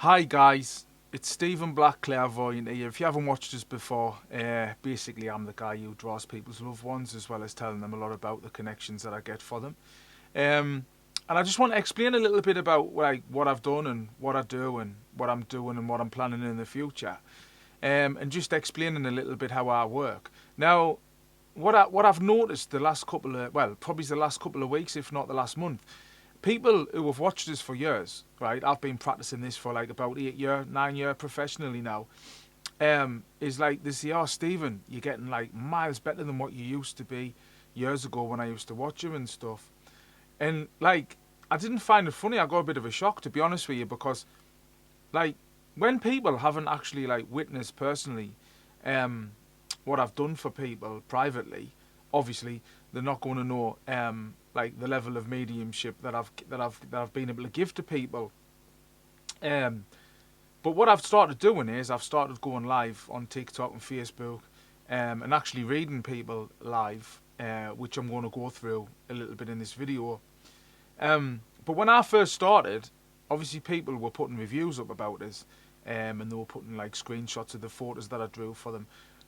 Hi guys, it's Stephen Black Clairvoyant here. If you haven't watched us before, basically I'm the guy who draws people's loved ones as well as telling them a lot about the connections that I get for them. And I just want to explain a little bit about what I've done and what I do and what I'm doing and what I'm planning in the future. And just explaining a little bit how I work. Now, what I've noticed the last couple of probably the last couple of weeks, if not the last month, people who have watched this for years, right? I've been practicing this for like about 9 year professionally now. Is like they say, "Oh, Stephen, you're getting like miles better than what you used to be years ago when I used to watch you and stuff." And like, I didn't find it funny. I got a bit of a shock, to be honest with you, because like when people haven't actually like witnessed personally, um, what I've done for people privately, obviously they're not going to know like the level of mediumship that I've been able to give to people. Um, but what I've started doing is I've started going live on TikTok and Facebook, and actually reading people live, which I'm going to go through a little bit in this video. But when I first started, obviously people were putting reviews up about this, and they were putting like screenshots of the photos that I drew for them.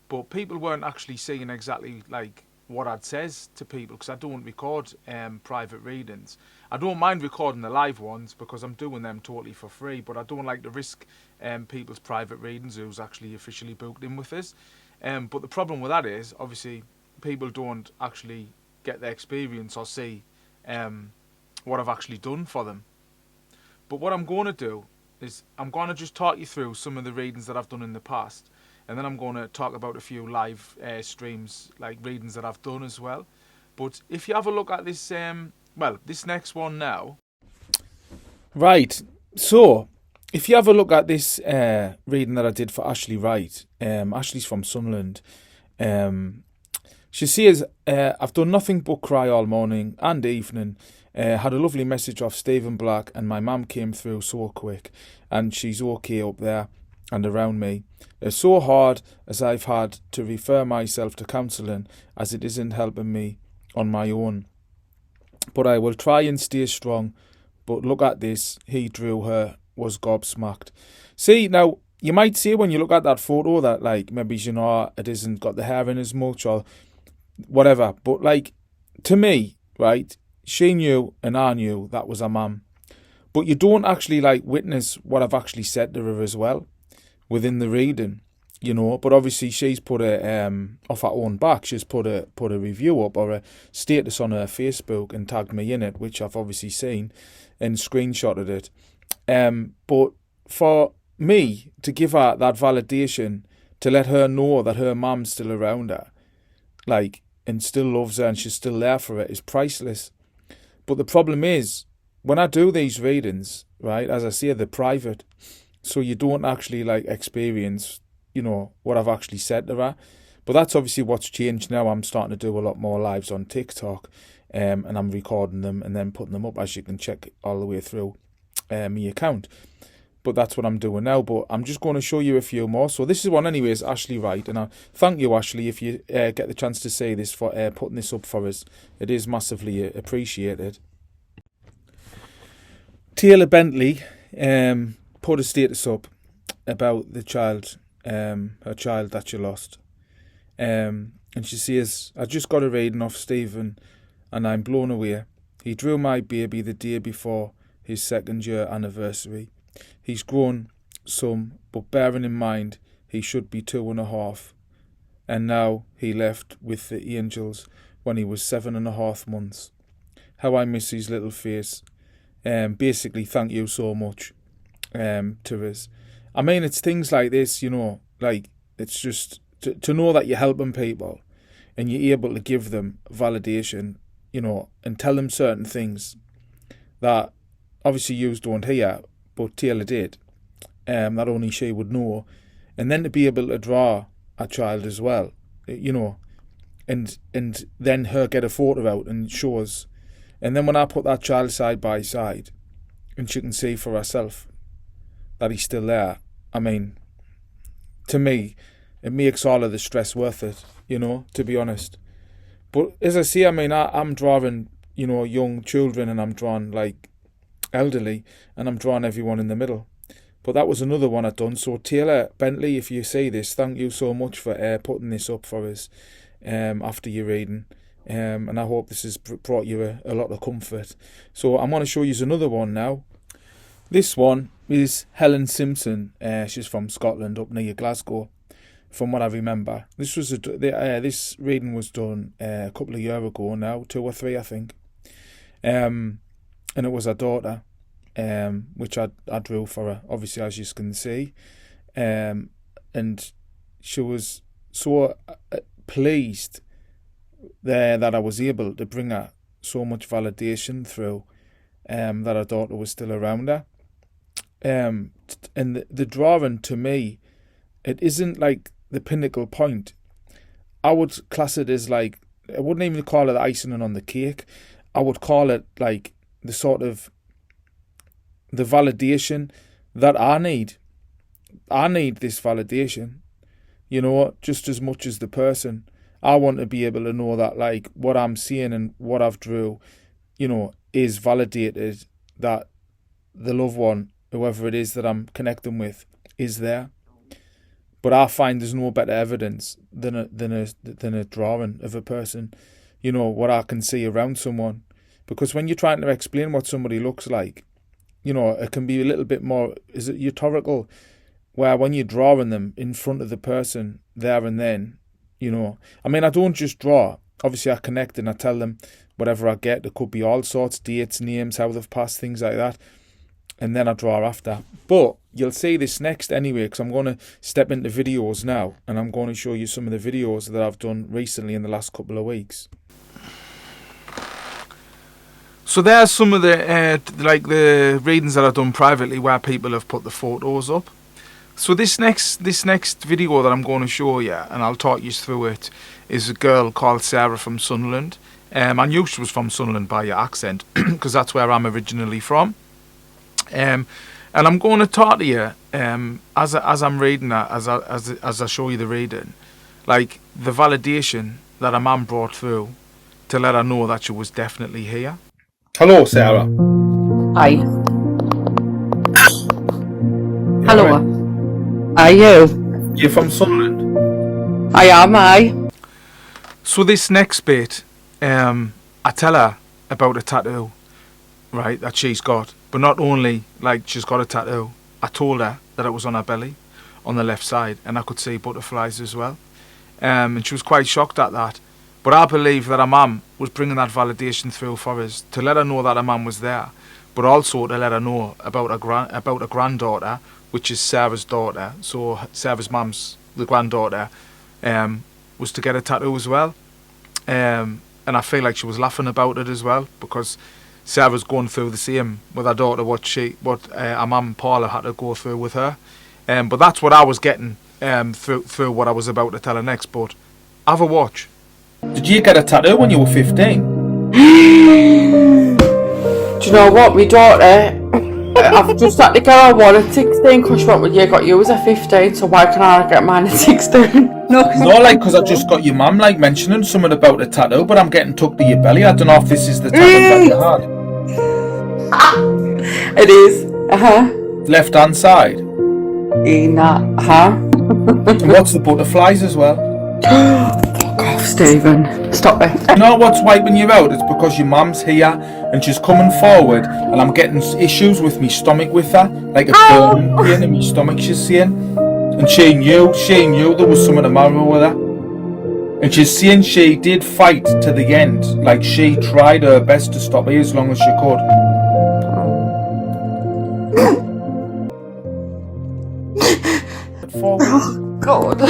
But people weren't actually seeing exactly like what I'd says to people, because I don't record private readings. I don't mind recording the live ones because I'm doing them totally for free, but I don't like to risk people's private readings who's actually officially booked in with us. But the problem with that is, obviously, people don't actually get the experience or see what I've actually done for them. But what I'm going to do is I'm going to just talk you through some of the readings that I've done in the past, and then I'm going to talk about a few live streams, like readings that I've done as well. But if you have a look at this, this next one now. Right, so if you have a look at this reading that I did for Ashley Wright, Ashley's from Sunderland. She says, I've done nothing but cry all morning and evening. Had a lovely message off Stephen Black, and my mum came through so quick, and she's okay up there and around me. It's so hard as I've had to refer myself to counselling, as it isn't helping me on my own. But I will try and stay strong. But look at this, he drew her, was gobsmacked. See, now, you might see when you look at that photo that, like, maybe, it isn't got the hair in as much or whatever. But, like, to me, right, she knew and I knew that was her mum. But you don't actually, like, witness what I've actually said to her as well within the reading, But obviously she's put a, off her own back, she's put a review up or a status on her Facebook and tagged me in it, which I've obviously seen and screenshotted it. But for me to give her that validation, to let her know that her mum's still around her, like, and still loves her and she's still there for it, is priceless. But the problem is, when I do these readings, right, as I say, they're private, so you don't actually, like, experience, what I've actually said to her. But that's obviously what's changed now. I'm starting to do a lot more lives on TikTok, and I'm recording them and then putting them up, as you can check all the way through my account. But that's what I'm doing now. But I'm just going to show you a few more. So this is one anyways, Ashley Wright. And I thank you, Ashley, if you get the chance to say this, for putting this up for us. It is massively appreciated. Taylor Bentley put a status up about the child, her child that she lost. And she says, I just got a reading off Stephen and I'm blown away. He drew my baby the day before his 2nd year anniversary. He's grown some, but bearing in mind he should be 2.5. And now he left with the angels when he was 7.5 months. How I miss his little face. Basically, thank you so much to us. I mean, it's things like this, like, it's just to know that you're helping people and you're able to give them validation, and tell them certain things that obviously you don't hear, but Taylor did, that only she would know. And then to be able to draw a child as well, and then her get a photo out and show us. And then when I put that child side by side and she can see for herself that he's still there, I mean, to me, it makes all of the stress worth it, to be honest. But as I say, I mean, I'm drawing, young children, and I'm drawing, like, elderly, and I'm drawing everyone in the middle. But that was another one I'd done. So Taylor Bentley, if you see this, thank you so much for putting this up for us after your reading. And I hope this has brought you a lot of comfort. So I'm going to show you another one now. This one is Helen Simpson. She's from Scotland, up near Glasgow, from what I remember. This was this reading was done a couple of years ago now, 2 or 3 I think. And it was her daughter, which I drew for her, obviously, as you can see. And she was so pleased there that I was able to bring her so much validation through, that her daughter was still around her. And the drawing, to me, it isn't like the pinnacle point. I would class it as like, I wouldn't even call it icing on the cake. I would call it like the sort of the validation that I need. I need this validation, you know, just as much as the person. I want to be able to know that, like, what I'm seeing and what I've drew, you know, is validated, that the loved one, whoever it is that I'm connecting with, is there. But I find there's no better evidence than a drawing of a person, you know, what I can see around someone. Because when you're trying to explain what somebody looks like, you know, it can be a little bit more, is it rhetorical, where when you're drawing them in front of the person there and then, you know, I mean, I don't just draw. Obviously, I connect and I tell them whatever I get. It could be all sorts, dates, names, how they've passed, things like that. And then I draw after. But you'll see this next anyway, because I'm going to step into videos now, and I'm going to show you some of the videos that I've done recently in the last couple of weeks. So there's some of the like the readings that I've done privately where people have put the photos up. So this next video that I'm going to show you, and I'll talk you through it, is a girl called Sarah from Sunderland. I knew she was from Sunderland by your accent, because that's where I'm originally from. And I'm going to talk to you as I'm reading that, as I show you the reading, like the validation that a man brought through to let her know that she was definitely here. Hello, Sarah. Hi. Hello. Are you? You're from Sunderland? I am, aye. So this next bit, I tell her about a tattoo, right, that she's got. But not only, like, she's got a tattoo, I told her that it was on her belly, on the left side, and I could see butterflies as well. And she was quite shocked at that. But I believe that her mum was bringing that validation through for us, to let her know that her mum was there, but also to let her know about her granddaughter, which is Sarah's daughter. So Sarah's mum's, the granddaughter, was to get a tattoo as well. And I feel like she was laughing about it as well, because Sarah's going through the same with her daughter, what her mum Paula had to go through with her. But that's what I was getting through what I was about to tell her next. But have a watch. Did you get a tattoo when you were 15? Do you know what, my daughter, I've just had to get her one at 16 because she went, well, you got yours at 15, so why can't I get mine at 16? No, like, because I just got your mum, like, mentioning something about a tattoo, but I'm getting tucked to your belly. I don't know if this is the tattoo that you had. It is. Left hand side. And what's the butterflies as well? Fuck off, Stephen. Stop it. You know what's wiping you out? It's because your mum's here and she's coming forward, and I'm getting issues with my stomach with her, like a burning pain in my stomach, she's saying. And she knew there was something the matter with her. And she's saying she did fight to the end, like she tried her best to stop me as long as she could. Oh, God.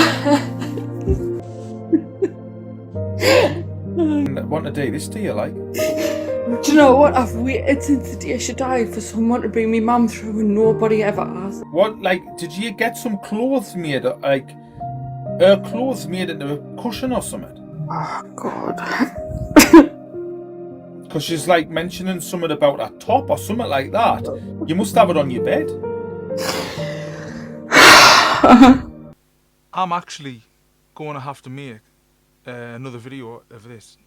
I want to do this to you, like. Do you know what? I've waited since the day she died for someone to bring me mum through, and nobody ever has. What, like, did you get some clothes made, like, her clothes made into a cushion or something? Oh, God. Because she's, like, mentioning something about a top or something like that. You must have it on your bed. I'm actually going to have to make another video of this.